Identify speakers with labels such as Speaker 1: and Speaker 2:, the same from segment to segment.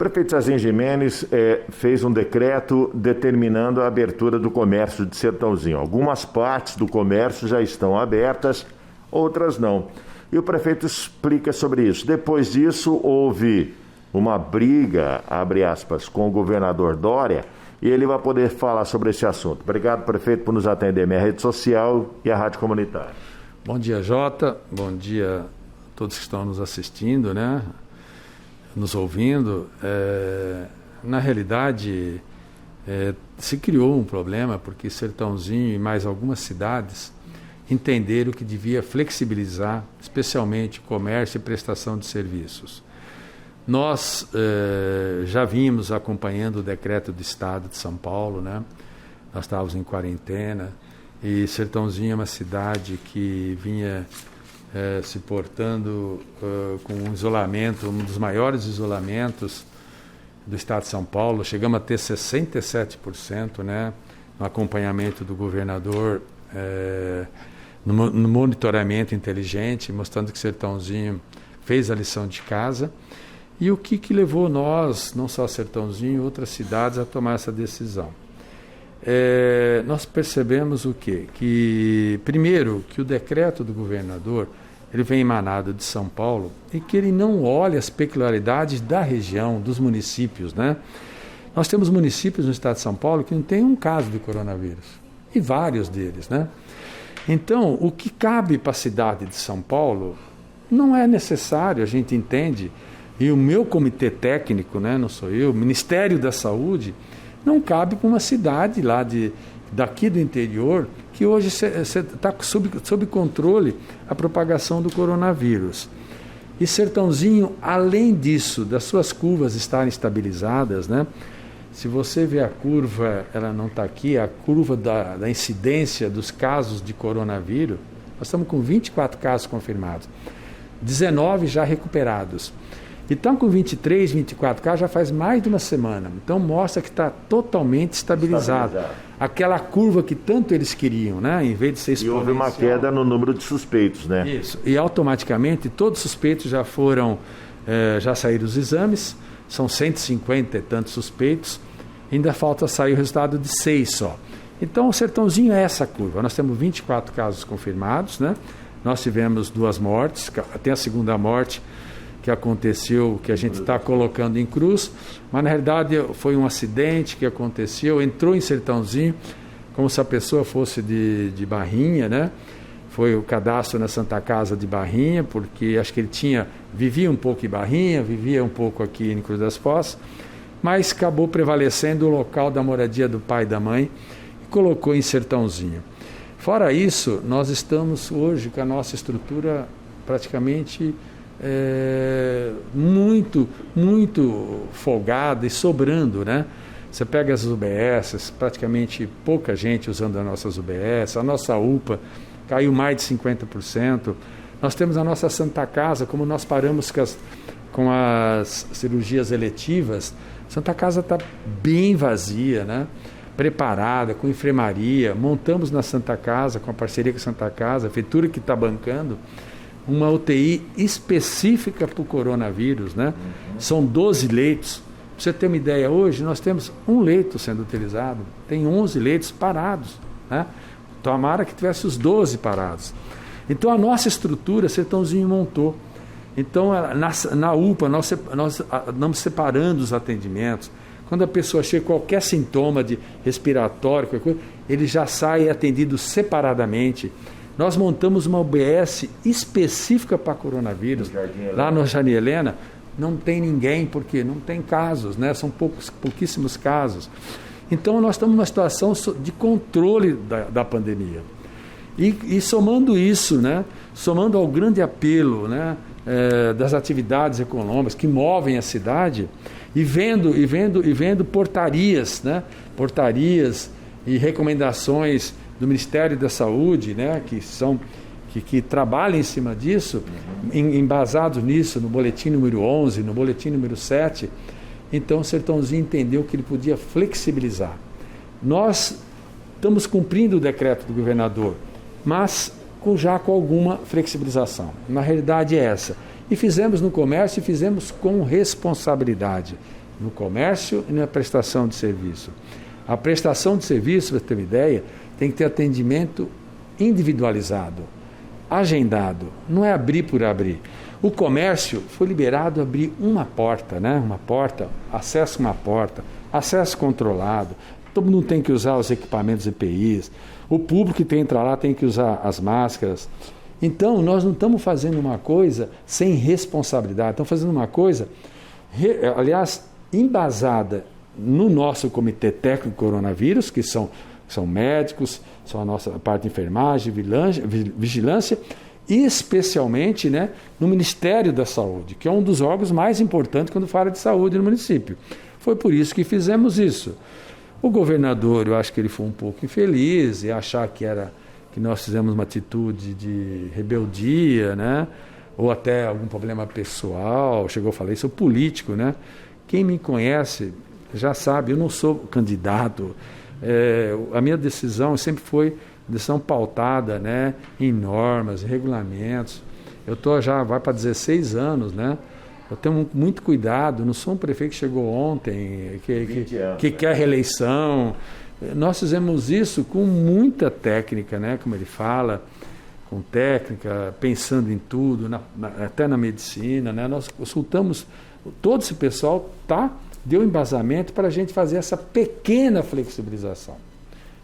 Speaker 1: prefeito Zazen Gimenez fez um decreto determinando a abertura do comércio de Sertãozinho. Algumas partes do comércio já estão abertas, outras não. E o prefeito explica sobre isso. Depois disso, houve uma briga, abre aspas, com o governador Dória, e ele vai poder falar sobre esse assunto. Obrigado, prefeito, por nos atender. Minha rede social e a Rádio Comunitária.
Speaker 2: Bom dia, Jota. Bom dia a todos que estão nos assistindo, né? Nos ouvindo. Na realidade, se criou um problema porque Sertãozinho e mais algumas cidades entenderam que devia flexibilizar, especialmente comércio e prestação de serviços. Nós já vínhamos acompanhando o decreto do Estado de São Paulo, né? Nós estávamos em quarentena e Sertãozinho é uma cidade que vinha se portando com um isolamento, um dos maiores isolamentos do Estado de São Paulo. Chegamos a ter 67%, né, no acompanhamento do governador, no monitoramento inteligente, mostrando que Sertãozinho fez a lição de casa. E o que levou nós, não só Sertãozinho, outras cidades, a tomar essa decisão? Nós percebemos o quê? Que, primeiro, que o decreto do governador ele vem emanado de São Paulo e que ele não olha as peculiaridades da região, dos municípios, né? Nós temos municípios no estado de São Paulo que não tem um caso de coronavírus, e vários deles, né? Então, o que cabe para a cidade de São Paulo não é necessário, a gente entende, e o meu comitê técnico, né, não sou eu, o Ministério da Saúde, não cabe para uma cidade lá daqui do interior que hoje está sob controle a propagação do coronavírus. E Sertãozinho, além disso, das suas curvas estarem estabilizadas, né? Se você vê a curva, ela não está aqui, a curva da incidência dos casos de coronavírus, nós estamos com 24 casos confirmados, 19 já recuperados. E estão com 23, 24 casos já faz mais de uma semana. Então mostra que está totalmente estabilizado. Aquela curva que tanto eles queriam, né? Em vez de ser exponencial.
Speaker 1: E houve uma queda no número de suspeitos, né?
Speaker 2: Isso. E automaticamente todos os suspeitos já foram, já saíram os exames, são 150 e tantos suspeitos. Ainda falta sair o resultado de 6 só. Então o Sertãozinho é essa curva. Nós temos 24 casos confirmados, né? Nós tivemos 2 mortes, até a segunda morte que aconteceu, que a gente está colocando em cruz, mas na realidade foi um acidente que aconteceu, entrou em Sertãozinho, como se a pessoa fosse de Barrinha, né? Foi o cadastro na Santa Casa de Barrinha, porque acho que ele vivia um pouco em Barrinha, vivia um pouco aqui em Cruz das Fossas, mas acabou prevalecendo o local da moradia do pai e da mãe e colocou em Sertãozinho. Fora isso, nós estamos hoje com a nossa estrutura praticamente muito folgada e sobrando, né? Você pega as UBS, praticamente pouca gente usando as nossas UBS, a nossa UPA caiu mais de 50%. Nós temos a nossa Santa Casa, como nós paramos com as cirurgias eletivas, Santa Casa está bem vazia, né? Preparada, com enfermaria, montamos na Santa Casa, com a parceria com a Santa Casa, a prefeitura que está bancando, uma UTI específica para o coronavírus, né? São 12 leitos. Para você ter uma ideia, hoje nós temos um leito sendo utilizado, tem 11 leitos parados, né? Tomara que tivesse os 12 parados. Então a nossa estrutura, Sertãozinho montou. Então na UPA nós andamos separando os atendimentos. Quando a pessoa chega com qualquer sintoma de respiratório, qualquer coisa, ele já sai atendido separadamente. Nós montamos uma UBS específica para coronavírus. Lá no Jardim Helena não tem ninguém, porque não tem casos, né? São pouquíssimos casos. Então nós estamos numa situação de controle da pandemia. E somando isso, né? Somando ao grande apelo, né? Das atividades econômicas que movem a cidade, e vendo portarias, né? Portarias e recomendações do Ministério da Saúde, né, que trabalham em cima disso, embasados nisso, no boletim número 11, no boletim número 7, então o Sertãozinho entendeu que ele podia flexibilizar. Nós estamos cumprindo o decreto do governador, mas já com alguma flexibilização. Na realidade é essa. E fizemos no comércio e fizemos com responsabilidade. no comércio e na prestação de serviço. A prestação de serviço, para ter uma ideia, tem que ter atendimento individualizado, agendado, não é abrir por abrir. O comércio foi liberado a abrir uma porta, né? Uma porta, acesso controlado, todo mundo tem que usar os equipamentos EPIs, o público que tem que entrar lá tem que usar as máscaras. Então, nós não estamos fazendo uma coisa sem responsabilidade, estamos fazendo uma coisa, aliás, embasada no nosso Comitê Técnico Coronavírus, que são médicos, são a nossa parte de enfermagem, vigilância, e especialmente, né, no Ministério da Saúde, que é um dos órgãos mais importantes quando fala de saúde no município. Foi por isso que fizemos isso. O governador, eu acho que ele foi um pouco infeliz e achar que nós fizemos uma atitude de rebeldia, né, ou até algum problema pessoal, chegou a falar isso, o político, né? Quem me conhece já sabe, eu não sou candidato, a minha decisão sempre foi decisão pautada, né, em normas, em regulamentos. Eu vai para 16 anos, né? Eu tenho muito cuidado, não sou um prefeito que chegou ontem, que quer reeleição. Nós fizemos isso com muita técnica, né, como ele fala, com técnica, pensando em tudo, até na medicina, né? Nós consultamos, todo esse pessoal deu embasamento para a gente fazer essa pequena flexibilização.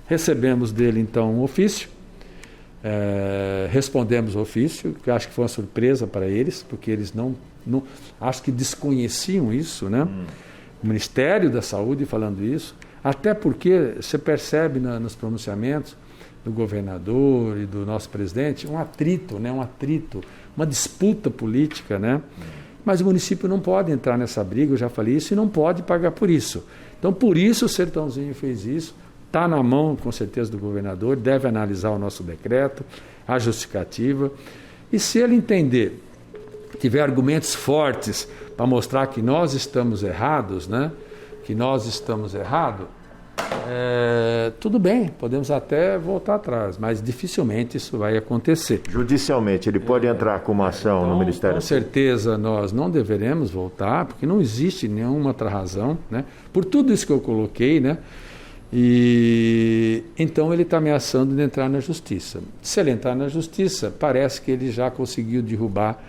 Speaker 2: Recebemos dele, então, um ofício, respondemos o ofício, que acho que foi uma surpresa para eles, porque eles não acho que desconheciam isso, né? O Ministério da Saúde falando isso, até porque você percebe nos pronunciamentos do governador e do nosso presidente um atrito, né? Uma disputa política, né? Mas o município não pode entrar nessa briga, eu já falei isso, e não pode pagar por isso. Então, por isso o Sertãozinho fez isso, está na mão, com certeza, do governador, deve analisar o nosso decreto, a justificativa, e se ele entender, tiver argumentos fortes para mostrar que nós estamos errados, né? Tudo bem, podemos até voltar atrás, mas dificilmente isso vai acontecer.
Speaker 1: Judicialmente, ele pode entrar com uma ação no Ministério?
Speaker 2: Com certeza nós não deveremos voltar, porque não existe nenhuma outra razão, né? Por tudo isso que eu coloquei, né? E então ele está ameaçando de entrar na justiça. Se ele entrar na justiça, parece que ele já conseguiu derrubar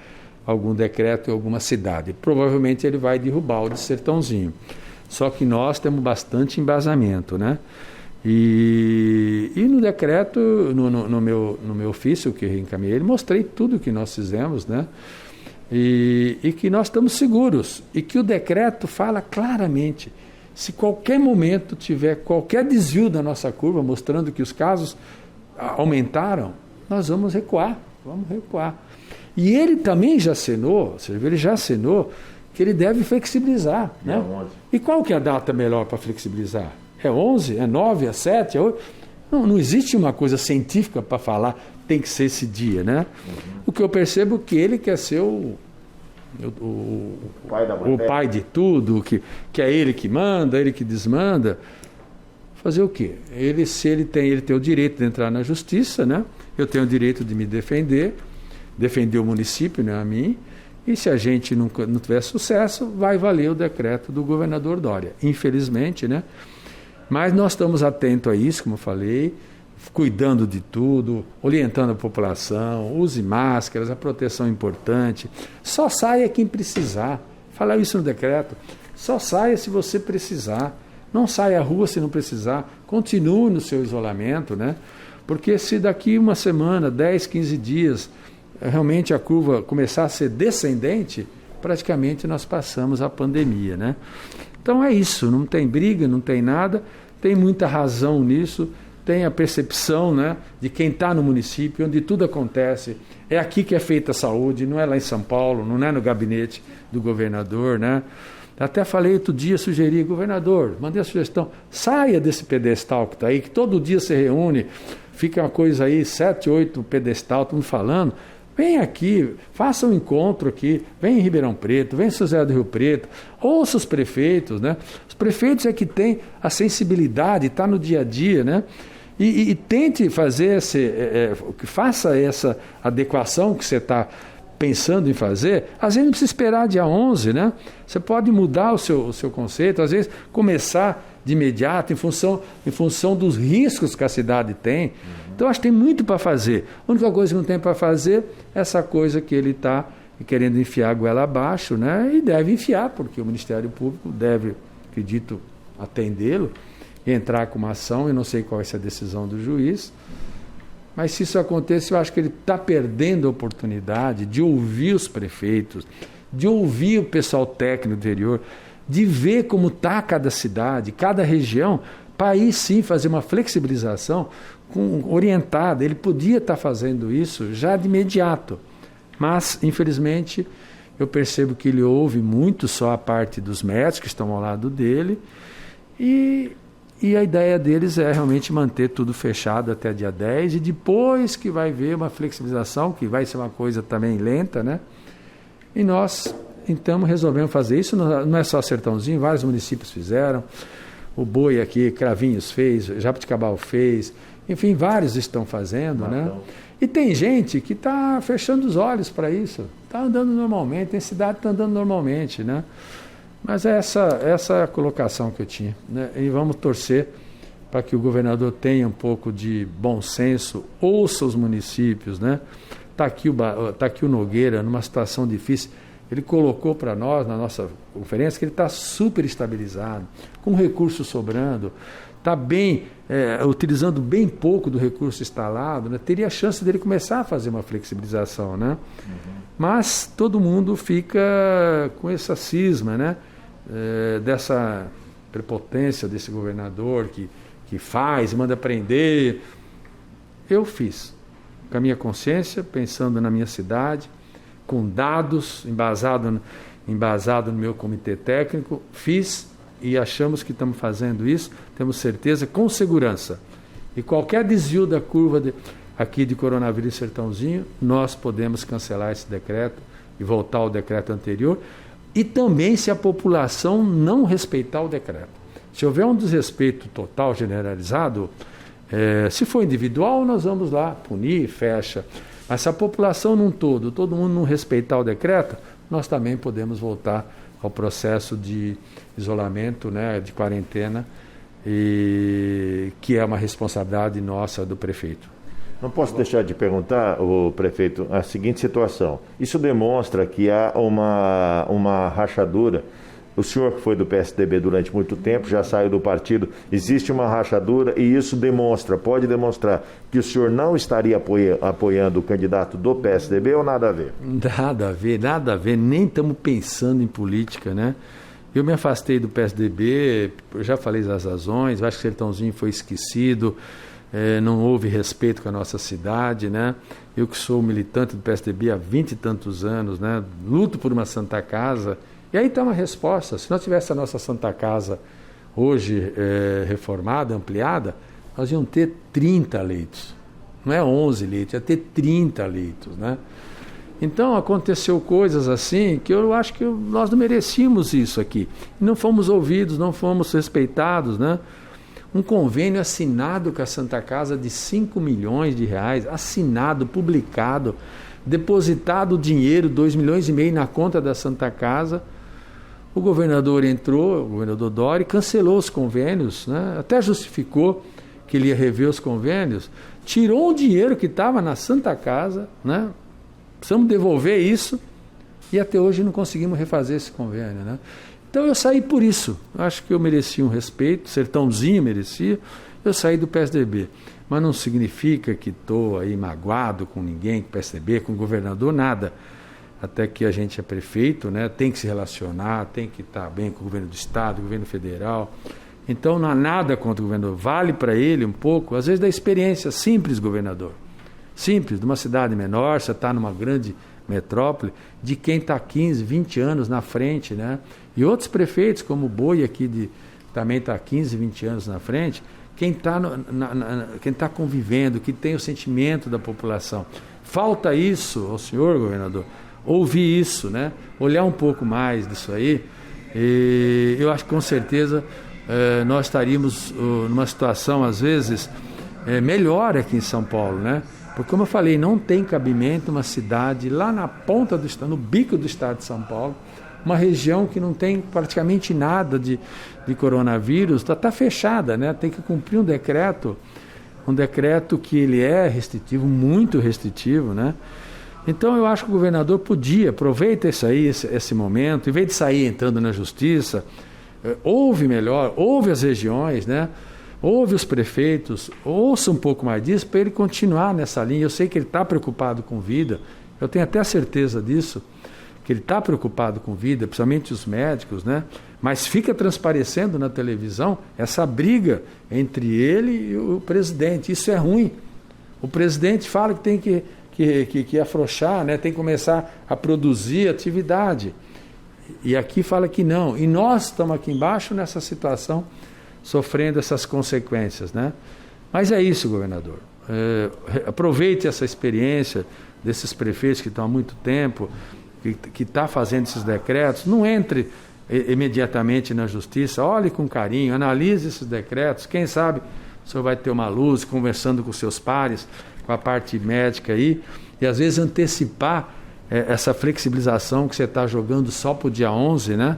Speaker 2: algum decreto em alguma cidade. Provavelmente ele vai derrubar o de Sertãozinho. Só que nós temos bastante embasamento, né? E no decreto, no meu ofício que eu encaminhei, mostrei tudo o que nós fizemos, né? E que nós estamos seguros. E que o decreto fala claramente, se qualquer momento tiver qualquer desvio da nossa curva, mostrando que os casos aumentaram, nós vamos recuar. E ele também já assinou, que ele deve flexibilizar. Né? E qual que é a data melhor para flexibilizar? É 11? É 9? É 7? É 8? Não existe uma coisa científica para falar, tem que ser esse dia. Né? O que eu percebo é que ele quer ser o pai de tudo, que é ele que manda, ele que desmanda. Fazer o quê? Ele tem o direito de entrar na justiça, né? Eu tenho o direito de me defender o município, né, a mim, e se a gente não tiver sucesso, vai valer o decreto do governador Dória, infelizmente, né? Mas nós estamos atentos a isso, como eu falei, cuidando de tudo, orientando a população, use máscaras, a proteção é importante, só saia quem precisar, falar isso no decreto, só saia se você precisar, não saia à rua se não precisar, continue no seu isolamento, né? Porque se daqui uma semana, 10, 15 dias, realmente a curva começar a ser descendente, praticamente nós passamos a pandemia, né? Então é isso, não tem briga, não tem nada, tem muita razão nisso, tem a percepção, né, de quem está no município, onde tudo acontece, é aqui que é feita a saúde, não é lá em São Paulo, não é no gabinete do governador, né? Até falei outro dia, sugeri, governador, mandei a sugestão, saia desse pedestal que está aí, que todo dia se reúne, fica uma coisa aí, 7, 8 pedestal, todo mundo falando. Vem aqui, faça um encontro aqui, vem em Ribeirão Preto, vem em São José do Rio Preto, ouça os prefeitos, né? Os prefeitos é que têm a sensibilidade, está no dia a dia, né? E tente fazer faça essa adequação que você está pensando em fazer, às vezes não precisa esperar dia 11, né? Você pode mudar o seu conceito, às vezes começar de imediato em função dos riscos que a cidade tem. Então, acho que tem muito para fazer. A única coisa que não tem para fazer é essa coisa que ele está querendo enfiar a goela abaixo, né? E deve enfiar, porque o Ministério Público deve, acredito, atendê-lo e entrar com uma ação. Eu não sei qual vai ser a decisão do juiz, mas se isso acontecer, eu acho que ele está perdendo a oportunidade de ouvir os prefeitos, de ouvir o pessoal técnico do interior, de ver como está cada cidade, cada região, para aí sim fazer uma flexibilização orientada. Ele podia estar fazendo isso já de imediato, mas, infelizmente, eu percebo que ele ouve muito só a parte dos médicos que estão ao lado dele, e a ideia deles é realmente manter tudo fechado até dia 10, e depois que vai ver uma flexibilização, que vai ser uma coisa também lenta, né? E nós, então, resolvemos fazer isso. Não é só Sertãozinho, vários municípios fizeram. O Boi aqui, Cravinhos fez, Jabuticabal fez, enfim, vários estão fazendo, né? E tem gente que está fechando os olhos para isso, está andando normalmente, tem cidade que está andando normalmente, né? Mas essa é a colocação que eu tinha, né? E vamos torcer para que o governador tenha um pouco de bom senso, ouça os municípios, né? Está aqui o Nogueira, numa situação difícil. Ele colocou para nós, na nossa conferência, que ele está super estabilizado, com recurso sobrando, está bem, utilizando bem pouco do recurso instalado, né? Teria a chance dele começar a fazer uma flexibilização, né? Mas todo mundo fica com essa cisma, né? Dessa prepotência desse governador que faz, manda prender. Eu fiz, com a minha consciência, pensando na minha cidade, com dados, embasado no meu comitê técnico, fiz e achamos que estamos fazendo isso, temos certeza, com segurança. E qualquer desvio da curva aqui de coronavírus em Sertãozinho, nós podemos cancelar esse decreto e voltar ao decreto anterior, e também se a população não respeitar o decreto. Se houver um desrespeito total, generalizado, se for individual, nós vamos lá punir, fecha. Mas se a população num todo mundo não respeitar o decreto, nós também podemos voltar ao processo de isolamento, né, de quarentena, que é uma responsabilidade nossa do prefeito.
Speaker 1: Não posso deixar de perguntar, o prefeito, a seguinte situação. Isso demonstra que há uma rachadura. O senhor que foi do PSDB durante muito tempo, já saiu do partido, existe uma rachadura e isso pode demonstrar que o senhor não estaria apoiando o candidato do PSDB ou nada a ver?
Speaker 2: Nada a ver, nem estamos pensando em política, né? Eu me afastei do PSDB, eu já falei das razões, acho que Sertãozinho foi esquecido, não houve respeito com a nossa cidade, né? Eu que sou militante do PSDB há 20 e tantos anos, né? Luto por uma Santa Casa. E aí está uma resposta. Se nós tivéssemos a nossa Santa Casa hoje reformada, ampliada, nós íamos ter 30 leitos. Não é 11 leitos, ia ter 30 leitos, né? Então aconteceu coisas assim que eu acho que nós não merecíamos isso aqui. Não fomos ouvidos, não fomos respeitados, né? Um convênio assinado com a Santa Casa de 5 milhões de reais, assinado, publicado, depositado o dinheiro, 2,5 milhões na conta da Santa Casa. O governador entrou, o governador Dória, cancelou os convênios, né? Até justificou que ele ia rever os convênios, tirou o dinheiro que estava na Santa Casa, né? Precisamos devolver isso, e até hoje não conseguimos refazer esse convênio, né? Então eu saí por isso. Acho que eu merecia um respeito, Sertãozinho merecia, eu saí do PSDB. Mas não significa que estou aí magoado com ninguém, com o PSDB, com o governador, nada. Até que a gente é prefeito, né? Tem que se relacionar, tem que estar bem com o governo do Estado, governo federal. Então não há nada contra o governador. Vale para ele um pouco, às vezes, da experiência simples, governador. Simples, de uma cidade menor, você está numa grande metrópole, de quem está 15, 20 anos na frente, né? E outros prefeitos, como o Boi aqui, também está 15, 20 anos na frente, quem está convivendo, que tem o sentimento da população. Falta isso ao senhor, governador, ouvir isso, né? Olhar um pouco mais disso aí, e eu acho que com certeza nós estaríamos numa situação, às vezes, melhor aqui em São Paulo, né? Porque, como eu falei, não tem cabimento uma cidade lá na ponta do estado, no bico do estado de São Paulo, uma região que não tem praticamente nada de coronavírus, está fechada, né? Tem que cumprir um decreto que ele é restritivo, muito restritivo, né? Então eu acho que o governador podia, aproveita esse momento, em vez de sair entrando na justiça, ouve as regiões, né? Ouve os prefeitos, ouça um pouco mais disso para ele continuar nessa linha. Eu sei que ele está preocupado com vida, eu tenho até certeza disso, que ele está preocupado com vida, principalmente os médicos, né? Mas fica transparecendo na televisão essa briga entre ele e o presidente. Isso é ruim. O presidente fala que tem que afrouxar, né? Tem que começar a produzir atividade. E aqui fala que não. E nós estamos aqui embaixo nessa situação, sofrendo essas consequências, né? Mas é isso, governador. Aproveite essa experiência desses prefeitos que estão há muito tempo, que está fazendo esses decretos. Não entre imediatamente na justiça, olhe com carinho, analise esses decretos. Quem sabe o senhor vai ter uma luz, conversando com seus pares, com a parte médica aí, e às vezes antecipar essa flexibilização que você está jogando só para o dia 11, né?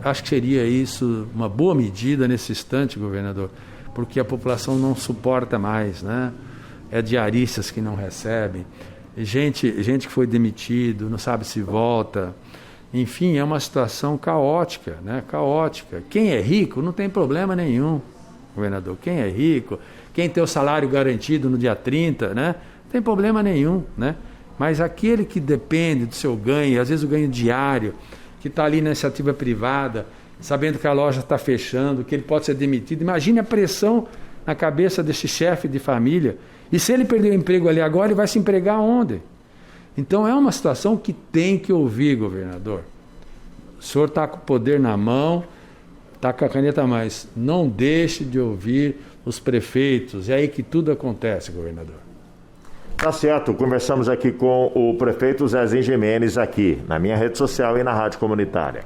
Speaker 2: Acho que seria isso uma boa medida nesse instante, governador, porque a população não suporta mais, né? Diaristas que não recebem, gente que foi demitido, não sabe se volta, enfim, é uma situação caótica, né? Caótica. Quem é rico não tem problema nenhum, governador. Quem é rico, quem tem o salário garantido no dia 30, né? Não tem problema nenhum, né? Mas aquele que depende do seu ganho, às vezes o ganho diário, que está ali na iniciativa privada, sabendo que a loja está fechando, que ele pode ser demitido. Imagine a pressão na cabeça desse chefe de família. E se ele perder o emprego ali agora, ele vai se empregar onde? Então é uma situação que tem que ouvir, governador. O senhor está com o poder na mão, está com a caneta, mas não deixe de ouvir os prefeitos. É aí que tudo acontece, governador.
Speaker 1: Tá certo, conversamos aqui com o prefeito Zezinho Gimenez aqui, na minha rede social e na Rádio Comunitária.